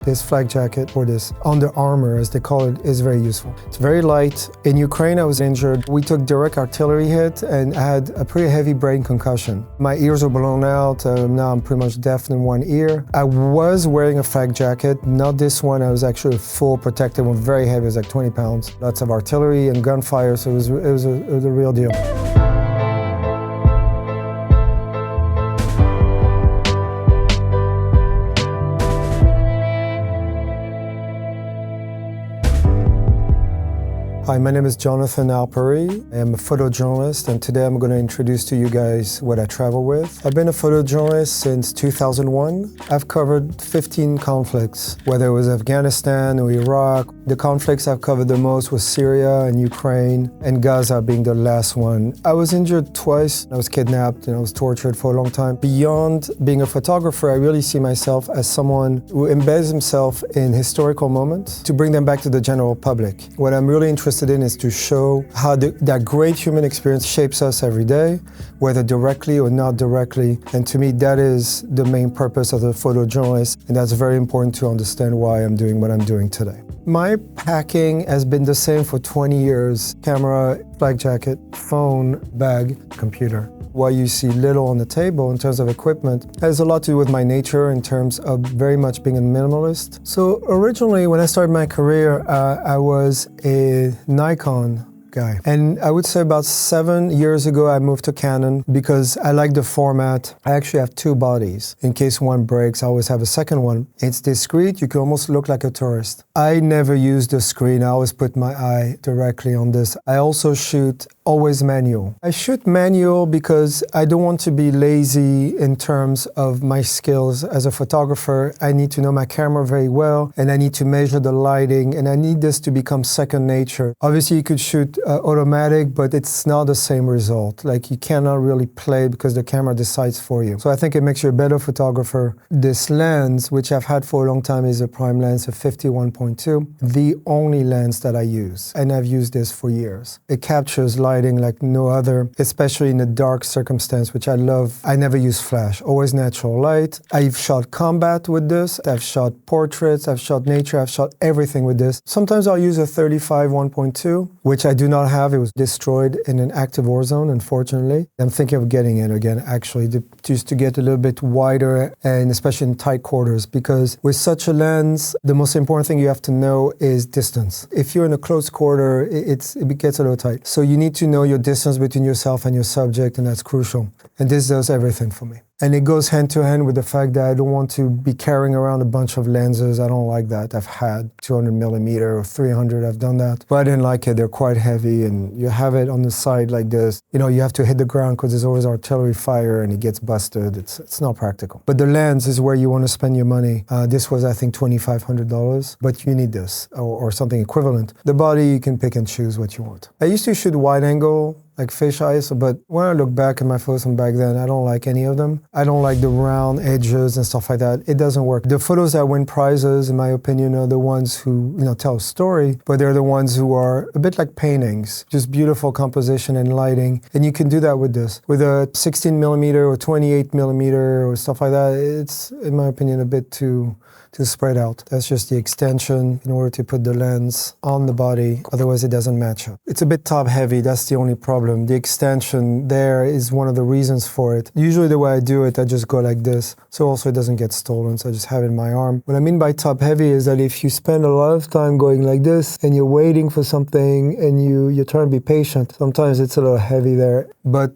This flak jacket, or this under armor as they call it, is very useful. It's very light. In Ukraine I was injured. We took direct artillery hit and I had a pretty heavy brain concussion. My ears were blown out. Now I'm pretty much deaf in one ear. I was wearing a flak jacket, not this one. I was actually a full protective one, very heavy. It was like 20 pounds. Lots of artillery and gunfire, so it was a real deal. Hi, my name is Jonathan Alpeyrie. I am a photojournalist, and today I'm going to introduce to you guys what I travel with. I've been a photojournalist since 2001. I've covered 15 conflicts, whether it was Afghanistan or Iraq. The conflicts I've covered the most was Syria and Ukraine, and Gaza being the last one. I was injured twice. I was kidnapped and I was tortured for a long time. Beyond being a photographer, I really see myself as someone who embeds himself in historical moments to bring them back to the general public. What I'm really interested in is to show how that great human experience shapes us every day, whether directly or not directly. And to me, that is the main purpose of the photojournalist, and that's very important to understand why I'm doing what I'm doing today. My packing has been the same for 20 years. Camera, flak jacket, phone, bag, computer. Why you see little on the table in terms of equipment has a lot to do with my nature in terms of very much being a minimalist. So originally, when I started my career, I was a Nikon guy. And I would say about 7 years ago, I moved to Canon because I like the format. I actually have two bodies. In case one breaks, I always have a second one. It's discreet. You can almost look like a tourist. I never use the screen. I always put my eye directly on this. I also shoot always manual. I shoot manual because I don't want to be lazy in terms of my skills as a photographer. I need to know my camera very well, and I need to measure the lighting, and I need this to become second nature. Obviously, you could shoot automatic, but it's not the same result. Like, you cannot really play because the camera decides for you. So I think it makes you a better photographer. This lens, which I've had for a long time, is a prime lens, a 51.2, the only lens that I use. And I've used this for years. It captures lighting like no other, especially in a dark circumstance, which I love. I never use flash, always natural light. I've shot combat with this. I've shot portraits, I've shot nature, I've shot everything with this. Sometimes I'll use a 35 1.2, which I do not have. It was destroyed in an active war zone, unfortunately. I'm thinking of getting it again, actually, just to get a little bit wider, and especially in tight quarters, because with such a lens, the most important thing you have to know is distance. If you're in a close quarter, it gets a little tight. So you need to know your distance between yourself and your subject, and that's crucial. And this does everything for me. And it goes hand to hand with the fact that I don't want to be carrying around a bunch of lenses. I don't like that. I've had 200 millimeter or 300, I've done that. But I didn't like it. They're quite heavy, and you have it on the side like this. You know, you have to hit the ground because there's always artillery fire and it gets busted. It's not practical. But the lens is where you want to spend your money. This was, I think, $2,500, but you need this or something equivalent. The body, you can pick and choose what you want. I used to shoot wide angle, like fish eyes, but when I look back at my photos from back then, I don't like any of them. I don't like the round edges and stuff like that. It doesn't work. The photos that win prizes, in my opinion, are the ones who, tell a story, but they're the ones who are a bit like paintings, just beautiful composition and lighting. And you can do that with this. With a 16 millimeter or 28 millimeter or stuff like that, it's, in my opinion, a bit too spread out. That's just the extension in order to put the lens on the body. Otherwise, it doesn't match up. It's a bit top heavy. That's the only problem. The extension there is one of the reasons for it. Usually the way I do it, I just go like this. So also it doesn't get stolen. So I just have it in my arm. What I mean by top heavy is that if you spend a lot of time going like this and you're waiting for something and you're trying to be patient, sometimes it's a little heavy there. But,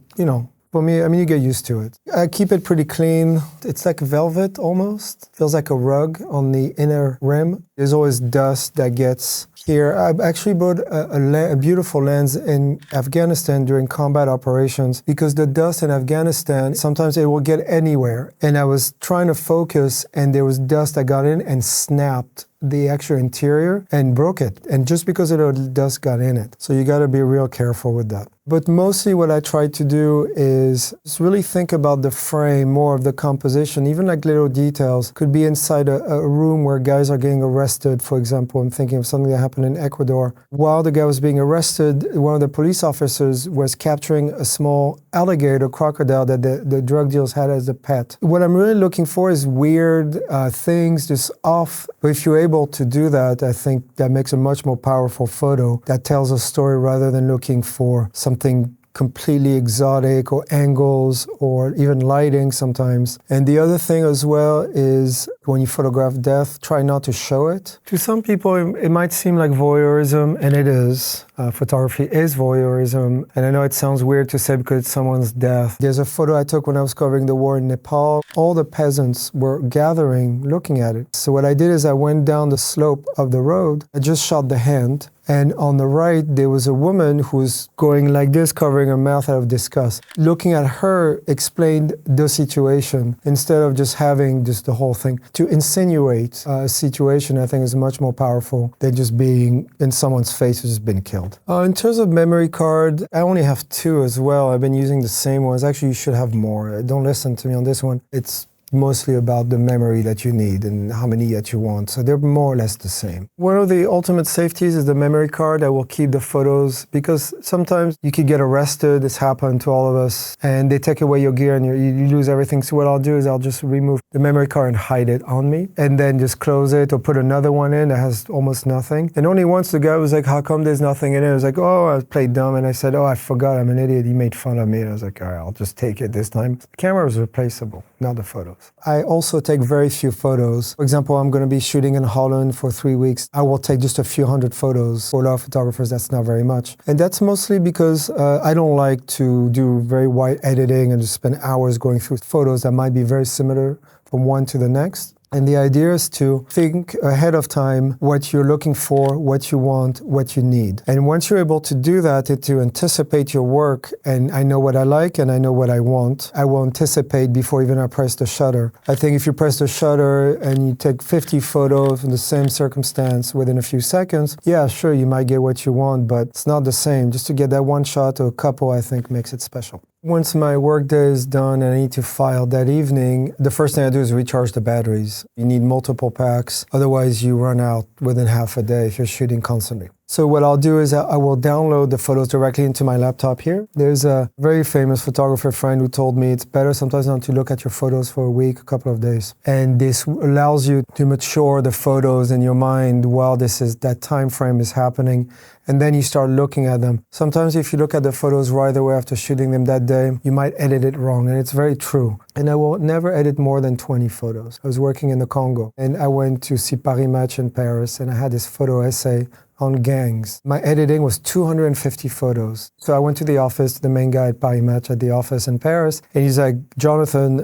for me, you get used to it. I keep it pretty clean. It's like velvet almost. Feels like a rug on the inner rim. There's always dust that gets here. I actually bought a beautiful lens in Afghanistan during combat operations because the dust in Afghanistan, sometimes it will get anywhere. And I was trying to focus and there was dust that got in and snapped the actual interior and broke it. And just because of the dust got in it. So you got to be real careful with that. But mostly what I try to do is really think about the frame, more of the composition, even like little details. Could be inside a room where guys are getting arrested, for example. I'm thinking of something that happened in Ecuador. While the guy was being arrested, one of the police officers was capturing a small alligator crocodile that the drug dealers had as a pet. What I'm really looking for is weird things, just off. But if you're able to do that, I think that makes a much more powerful photo that tells a story rather than looking for something completely exotic or angles or even lighting sometimes. And the other thing as well is when you photograph death, try not to show it. To some people, it might seem like voyeurism, and it is. Photography is voyeurism. And I know it sounds weird to say because it's someone's death. There's a photo I took when I was covering the war in Nepal. All the peasants were gathering, looking at it. So what I did is I went down the slope of the road. I just shot the hand. And on the right, there was a woman who was going like this, covering her mouth out of disgust. Looking at her explained the situation instead of just having just the whole thing. To insinuate a situation, I think, is much more powerful than just being in someone's face who's just been killed. In terms of memory card, I only have 2 as well. I've been using the same ones. Actually, you should have more. Don't listen to me on this one. It's mostly about the memory that you need and how many that you want. So they're more or less the same. One of the ultimate safeties is the memory card. I will keep the photos because sometimes you could get arrested. It's happened to all of us. And they take away your gear and you lose everything. So what I'll do is I'll just remove the memory card and hide it on me and then just close it or put another one in that has almost nothing. And only once the guy was like, how come there's nothing in it? I was like, oh, I played dumb. And I said, oh, I forgot, I'm an idiot. He made fun of me. And I was like, all right, I'll just take it this time. The camera was replaceable, not the photos. I also take very few photos. For example, I'm going to be shooting in Holland for 3 weeks. I will take just a few hundred photos. For a lot of photographers, that's not very much. And that's mostly because I don't like to do very wide editing and just spend hours going through photos that might be very similar from one to the next. And the idea is to think ahead of time what you're looking for, what you want, what you need. And once you're able to do that, to anticipate your work, and I know what I like and I know what I want, I will anticipate before even I press the shutter. I think if you press the shutter and you take 50 photos in the same circumstance within a few seconds, yeah, sure, you might get what you want, but it's not the same. Just to get that one shot or a couple, I think, makes it special. Once my workday is done and I need to file that evening, the first thing I do is recharge the batteries. You need multiple packs, otherwise you run out within half a day if you're shooting constantly. So what I'll do is I will download the photos directly into my laptop here. There's a very famous photographer friend who told me it's better sometimes not to look at your photos for a week, a couple of days. And this allows you to mature the photos in your mind while that time frame is happening. And then you start looking at them. Sometimes if you look at the photos right away after shooting them that day, you might edit it wrong, and it's very true. And I will never edit more than 20 photos. I was working in the Congo, and I went to see Paris Match in Paris, and I had this photo essay on gangs. My editing was 250 photos. So I went to the office, the main guy at Paris Match at the office in Paris, and he's like, Jonathan,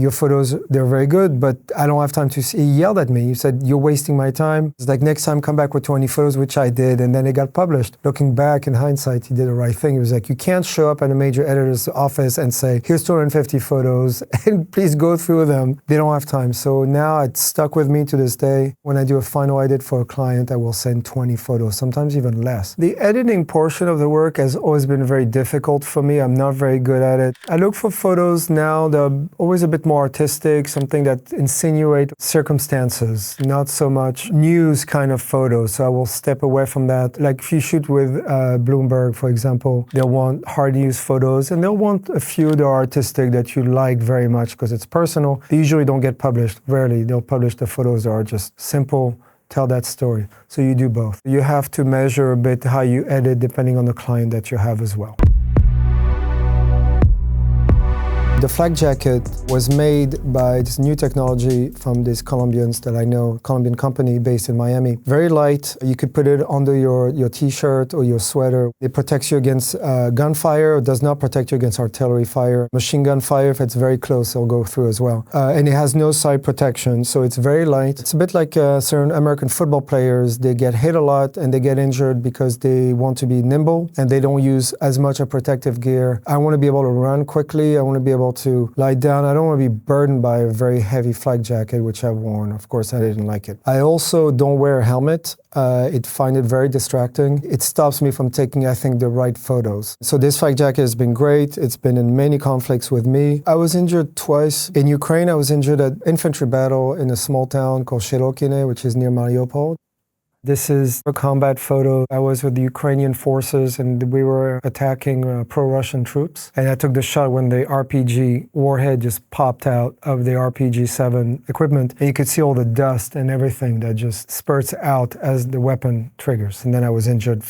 your photos, they're very good, but I don't have time to see. He yelled at me. He said, you're wasting my time. It's like, next time come back with 20 photos, which I did, and then it got published. Looking back in hindsight, he did the right thing. He was like, you can't show up at a major editor's office and say, here's 250 photos, and please go through them. They don't have time. So now it's stuck with me to this day. When I do a final edit for a client, I will send 20 photos, sometimes even less. The editing portion of the work has always been very difficult for me. I'm not very good at it. I look for photos now that are always a bit more artistic, something that insinuate circumstances, not so much news kind of photos. So I will step away from that. Like if you shoot with Bloomberg, for example, they'll want hard news photos, and they'll want a few that are artistic that you like very much because it's personal. They usually don't get published. Rarely. They'll publish the photos that are just simple, tell that story. So you do both. You have to measure a bit how you edit depending on the client that you have as well. The flak jacket was made by this new technology from these Colombians that I know, Colombian company based in Miami. Very light. You could put it under your t-shirt or your sweater. It protects you against gunfire. It does not protect you against artillery fire. Machine gun fire, if it's very close, it'll go through as well. And it has no side protection, so it's very light. It's a bit like certain American football players. They get hit a lot and they get injured because they want to be nimble and they don't use as much of protective gear. I want to be able to run quickly. I want to be able to lie down. I don't want to be burdened by a very heavy flak jacket, which I've worn. Of course, I didn't like it. I also don't wear a helmet. I find it very distracting. It stops me from taking, I think, the right photos. So this flak jacket has been great. It's been in many conflicts with me. I was injured twice. In Ukraine, I was injured at infantry battle in a small town called Shelokine, which is near Mariupol. This is a combat photo. I was with the Ukrainian forces and we were attacking pro-Russian troops. And I took the shot when the RPG warhead just popped out of the RPG-7 equipment. And you could see all the dust and everything that just spurts out as the weapon triggers. And then I was injured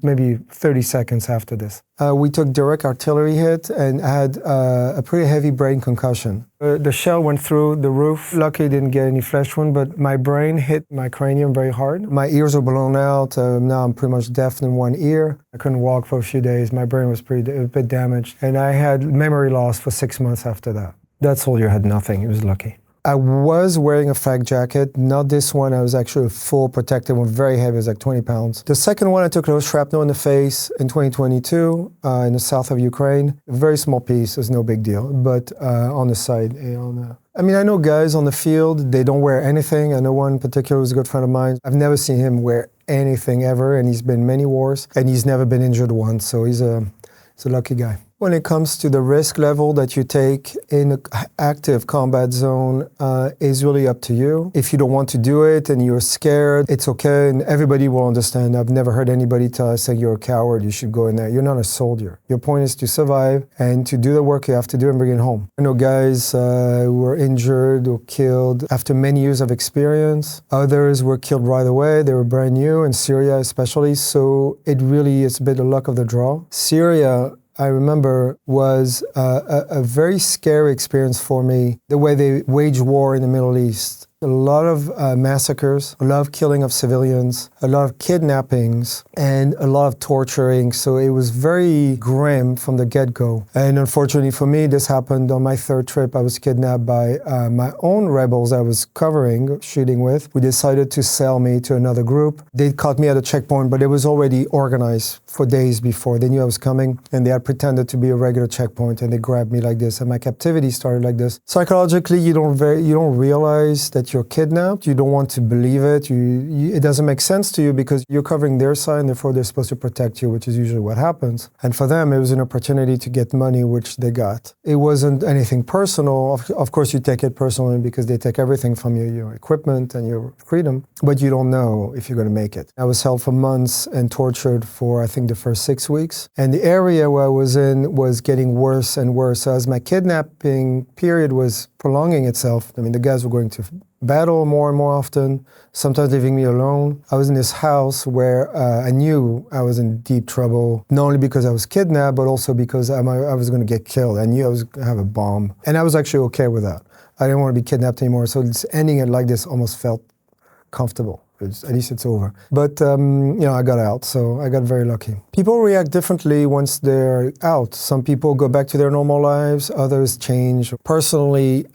maybe 30 seconds after this. We took direct artillery hit and had a pretty heavy brain concussion. The shell went through the roof. Luckily, didn't get any flesh wound, but my brain hit my cranium very hard. My ears were blown out. Now I'm pretty much deaf in one ear. I couldn't walk for a few days. My brain was a bit damaged. And I had memory loss for 6 months after that. That soldier had nothing. He was lucky. I was wearing a flak jacket, not this one. I was actually a full protective one, very heavy, it was like 20 pounds. The second one, I took a little shrapnel in the face in 2022 in the south of Ukraine. A very small piece, it's no big deal, but on the side. I mean, I know guys on the field, they don't wear anything. I know one in particular who's a good friend of mine. I've never seen him wear anything ever, and he's been in many wars, and he's never been injured once, so he's a lucky guy. When it comes to the risk level that you take in an active combat zone is really up to you. If you don't want to do it and you're scared, it's okay, and everybody will understand. I've never heard anybody tell us that you're a coward, you should go in there. You're not a soldier. Your point is to survive and to do the work you have to do and bring it home. I know guys who were injured or killed after many years of experience. Others were killed right away. They were brand new, in Syria especially, so it really is a bit of luck of the draw. Syria, I remember, was a very scary experience for me, the way they wage war in the Middle East. A lot of massacres, a lot of killing of civilians, a lot of kidnappings, and a lot of torturing. So it was very grim from the get-go. And unfortunately for me, this happened on my third trip. I was kidnapped by my own rebels I was covering, shooting with, who decided to sell me to another group. They caught me at a checkpoint, but it was already organized for days before. They knew I was coming, and they had pretended to be a regular checkpoint, and they grabbed me like this, and my captivity started like this. Psychologically, you don't realize that you're kidnapped. You don't want to believe it. It doesn't make sense to you because you're covering their side, and therefore they're supposed to protect you, which is usually what happens. And for them, it was an opportunity to get money, which they got. It wasn't anything personal. Of course, you take it personally because they take everything from you, your equipment and your freedom, but you don't know if you're going to make it. I was held for months and tortured for, I think, the first 6 weeks. And the area where I was in was getting worse and worse. So as my kidnapping period was prolonging itself, I mean, the guys were going to battle more and more often, sometimes leaving me alone. I was in this house where I knew I was in deep trouble, not only because I was kidnapped, but also because I was going to get killed. I knew I was going to have a bomb. And I was actually okay with that. I didn't want to be kidnapped anymore, so ending it like this almost felt comfortable. At least it's over. But, I got out, so I got very lucky. People react differently once they're out. Some people go back to their normal lives, others change. Personally,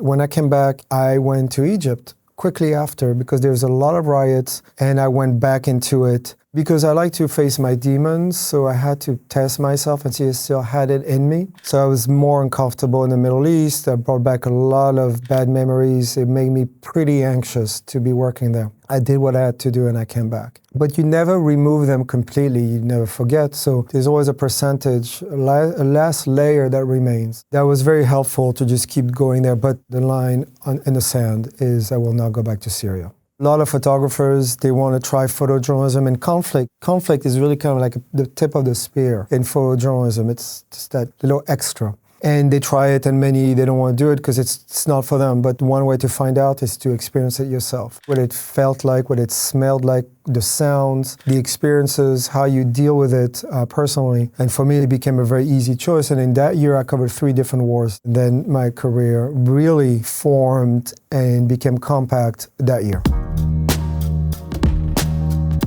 when I came back, I went to Egypt quickly after because there was a lot of riots, and I went back into it because I like to face my demons, so I had to test myself and see if I still had it in me. So I was more uncomfortable in the Middle East. I brought back a lot of bad memories. It made me pretty anxious to be working there. I did what I had to do and I came back. But you never remove them completely, you never forget. So there's always a percentage, a last layer that remains. That was very helpful to just keep going there. But the line in the sand is I will not go back to Syria. A lot of photographers, they want to try photojournalism and conflict. Conflict is really kind of like the tip of the spear in photojournalism. It's just that little extra. And they try it, and many, they don't want to do it because it's not for them. But one way to find out is to experience it yourself. What it felt like, what it smelled like, the sounds, the experiences, how you deal with it personally. And for me, it became a very easy choice. And in that year, I covered 3 different wars. Then my career really formed and became compact that year.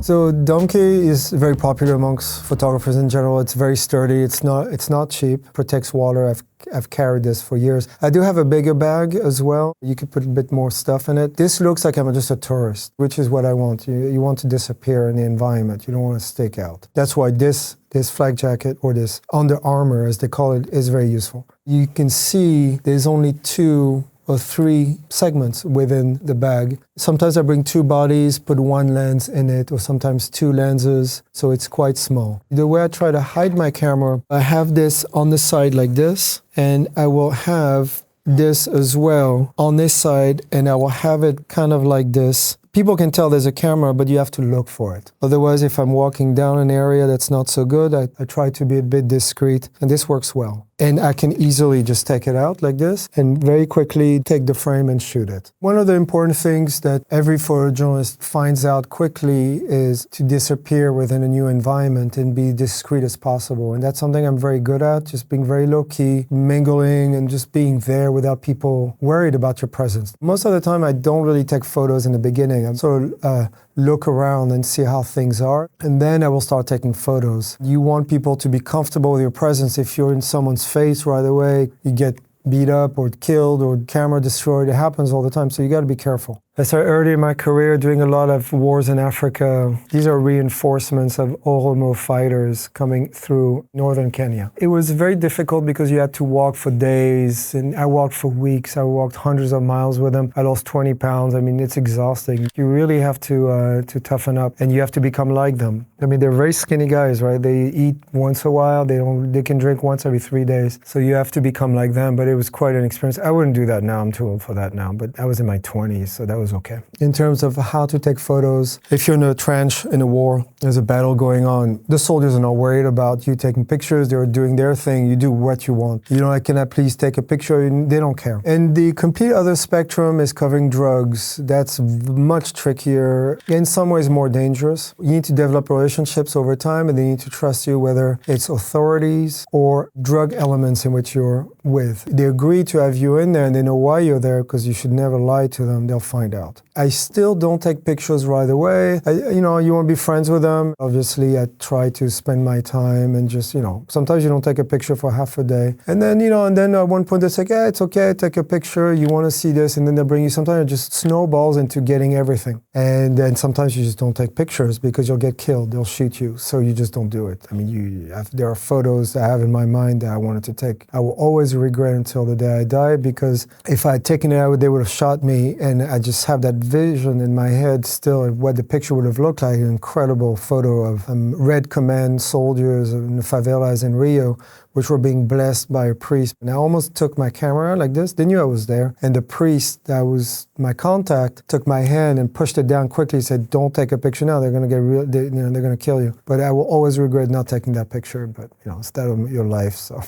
So donkey is very popular amongst photographers in general. It's very sturdy. It's not cheap. Protects water. I've carried this for years. I do have a bigger bag as well. You could put a bit more stuff in it. This looks like I'm just a tourist, which is what I want. You want to disappear in the environment. You don't want to stick out. That's why this flak jacket, or this Under Armour as they call it, is very useful. You can see there's only 2 or 3 segments within the bag. Sometimes I bring 2 bodies, put 1 lens in it, or sometimes 2 lenses, so it's quite small. The way I try to hide my camera, I have this on the side like this, and I will have this as well on this side, and I will have it kind of like this. People can tell there's a camera, but you have to look for it. Otherwise, if I'm walking down an area that's not so good, I try to be a bit discreet, and this works well. And I can easily just take it out like this and very quickly take the frame and shoot it. One of the important things that every photojournalist finds out quickly is to disappear within a new environment and be discreet as possible. And that's something I'm very good at, just being very low-key, mingling, and just being there without people worried about your presence. Most of the time, I don't really take photos in the beginning. I sort of look around and see how things are, and then I will start taking photos. You want people to be comfortable with your presence. If you're in someone's face right away, you get beat up or killed or camera destroyed. It happens all the time, so you got to be careful. I started early in my career doing a lot of wars in Africa. These are reinforcements of Oromo fighters coming through northern Kenya. It was very difficult because you had to walk for days, and I walked for weeks. I walked hundreds of miles with them. I lost 20 pounds. I mean, it's exhausting. You really have to toughen up, and you have to become like them. I mean, they're very skinny guys, right? They eat once a while. They can drink once every 3 days. So you have to become like them, but it was quite an experience. I wouldn't do that now. I'm too old for that now, but I was in my 20s, so that was okay. In terms of how to take photos, if you're in a trench in a war, there's a battle going on, the soldiers are not worried about you taking pictures. They're doing their thing. You do what you want. You know, I cannot please take a picture. They don't care. And the complete other spectrum is covering drugs. That's much trickier, in some ways more dangerous. You need to develop relationships over time, and they need to trust you, whether it's authorities or drug elements in which you're with. They agree to have you in there, and they know why you're there, because you should never lie to them. They'll find out. I still don't take pictures right away. You want to be friends with them. Obviously, I try to spend my time and just, sometimes you don't take a picture for half a day. And then, and then at one point they say, yeah, it's okay, take a picture. You want to see this. And then they bring you, sometimes it just snowballs into getting everything. And then sometimes you just don't take pictures because you'll get killed. They'll shoot you. So you just don't do it. I mean, there are photos that I have in my mind that I wanted to take. I will always regret until the day I die, because if I had taken it out, they would have shot me, and I just have that vision in my head still of what the picture would have looked like. An incredible photo of Red Command soldiers in the favelas in Rio, which were being blessed by a priest. And I almost took my camera like this. They knew I was there. And the priest that was my contact took my hand and pushed it down quickly. He said, don't take a picture now. They're going to get real, they're going to kill you. But I will always regret not taking that picture. But, it's that of your life, so.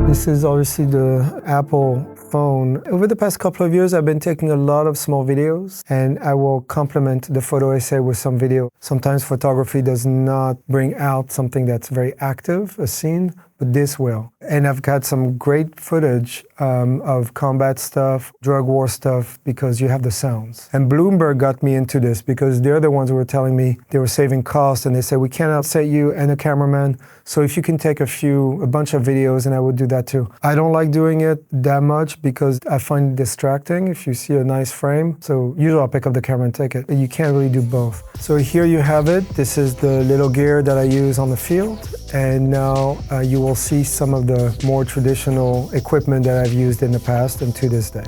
This is obviously the Apple phone. Over the past couple of years, I've been taking a lot of small videos, and I will complement the photo essay with some video. Sometimes photography does not bring out something that's very active, a scene, but this will. And I've got some great footage of combat stuff, drug war stuff, because you have the sounds. And Bloomberg got me into this because they're the ones who were telling me they were saving costs, and they said, we cannot set you and a cameraman, so if you can take a bunch of videos, and I would do that too. I don't like doing it that much because I find it distracting if you see a nice frame. So usually I'll pick up the camera and take it, but you can't really do both. So here you have it. This is the little gear that I use on the field. And now you will see some of the more traditional equipment that I've used in the past and to this day.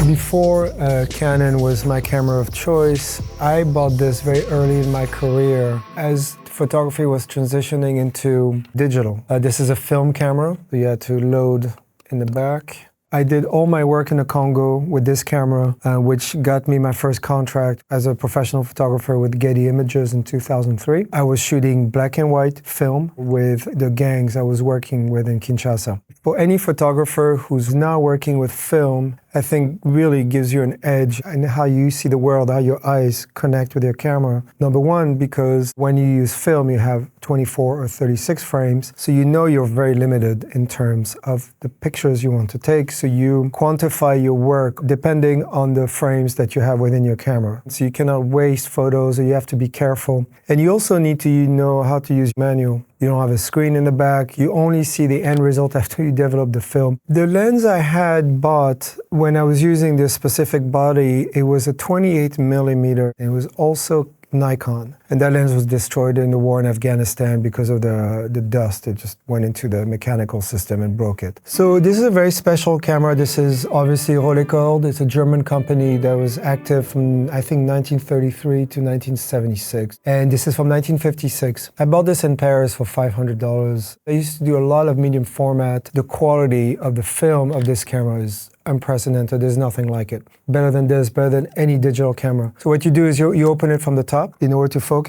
Before Canon was my camera of choice, I bought this very early in my career as photography was transitioning into digital. This is a film camera, so you had to load in the back. I did all my work in the Congo with this camera, which got me my first contract as a professional photographer with Getty Images in 2003. I was shooting black and white film with the gangs I was working with in Kinshasa. For any photographer who's now working with film, I think really gives you an edge in how you see the world, how your eyes connect with your camera. Number one, because when you use film, you have 24 or 36 frames, so you know you're very limited in terms of the pictures you want to take, so you quantify your work depending on the frames that you have within your camera. So you cannot waste photos, or you have to be careful. And you also need to know how to use manual. You don't have a screen in the back. You only see the end result after you develop the film. The lens I had bought when I was using this specific body, it was a 28 millimeter. It was also Nikon. And that lens was destroyed in the war in Afghanistan because of the dust. It just went into the mechanical system and broke it. So this is a very special camera. This is obviously Rolleicord. It's a German company that was active from, I think, 1933 to 1976. And this is from 1956. I bought this in Paris for $500. I used to do a lot of medium format. The quality of the film of this camera is unprecedented. There's nothing like it. Better than this, better than any digital camera. So what you do is you open it from the top in order to focus.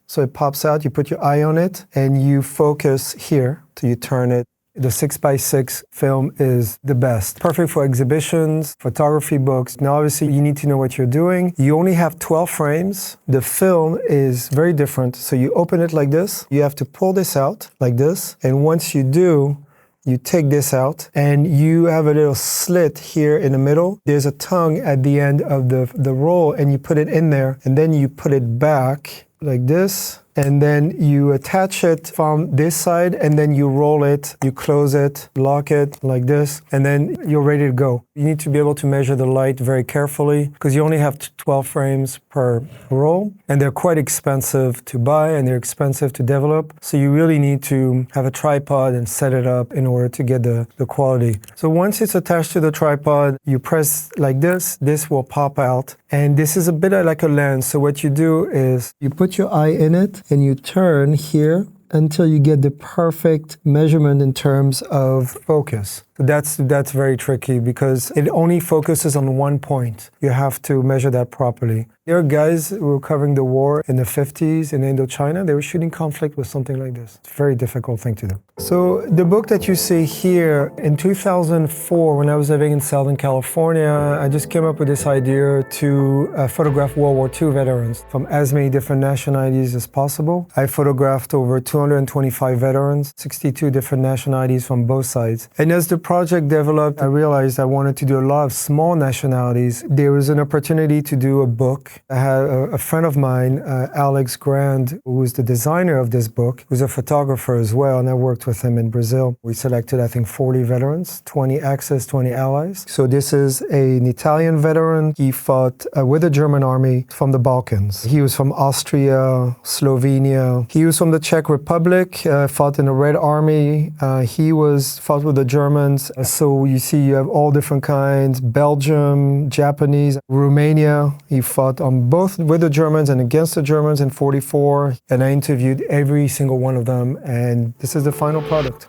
So it pops out, you put your eye on it, and you focus here till you turn it. The 6x6 film is the best. Perfect for exhibitions, photography books. Now obviously you need to know what you're doing. You only have 12 frames. The film is very different. So you open it like this. You have to pull this out like this. And once you do, you take this out and you have a little slit here in the middle. There's a tongue at the end of the roll, and you put it in there, and then you put it back like this. And then you attach it from this side, and then you roll it, you close it, lock it like this, and then you're ready to go. You need to be able to measure the light very carefully because you only have 12 frames per roll, and they're quite expensive to buy and they're expensive to develop. So you really need to have a tripod and set it up in order to get the quality. So once it's attached to the tripod, you press like this will pop out. And this is a bit like a lens. So what you do is you put your eye in it, and you turn here until you get the perfect measurement in terms of focus. That's very tricky because it only focuses on one point. You have to measure that properly. There are guys who were covering the war in the 50s in Indochina. They were shooting conflict with something like this. It's a very difficult thing to do. So the book that you see here, in 2004, when I was living in Southern California, I just came up with this idea to photograph World War II veterans from as many different nationalities as possible. I photographed over 225 veterans, 62 different nationalities from both sides. And as the project developed, I realized I wanted to do a lot of small nationalities. There was an opportunity to do a book. I had a friend of mine, Alex Grand, who was the designer of this book, who's a photographer as well, and I worked with him in Brazil. We selected, I think, 40 veterans, 20 Axis, 20 Allies. So this is an Italian veteran. He fought with the German army from the Balkans. He was from Austria, Slovenia. He was from the Czech Republic, fought in the Red Army. He fought with the Germans. So you see you have all different kinds, Belgium, Japanese, Romania. He fought on both with the Germans and against the Germans in '44. And I interviewed every single one of them. And this is the final product.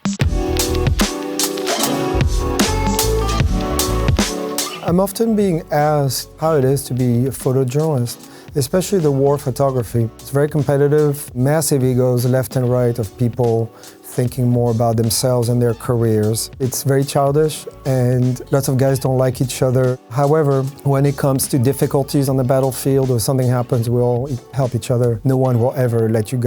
I'm often being asked how it is to be a photojournalist, especially the war photography. It's very competitive, massive egos left and right of people thinking more about themselves and their careers. It's very childish and lots of guys don't like each other. However, when it comes to difficulties on the battlefield or something happens, we all help each other. No one will ever let you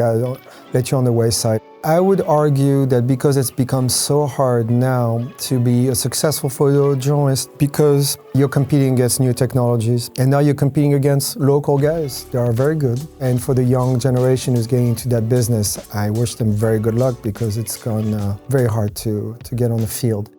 on the wayside. I would argue that because it's become so hard now to be a successful photojournalist because you're competing against new technologies and now you're competing against local guys. They are very good. And for the young generation who's getting into that business, I wish them very good luck because it's gone very hard to get on the field.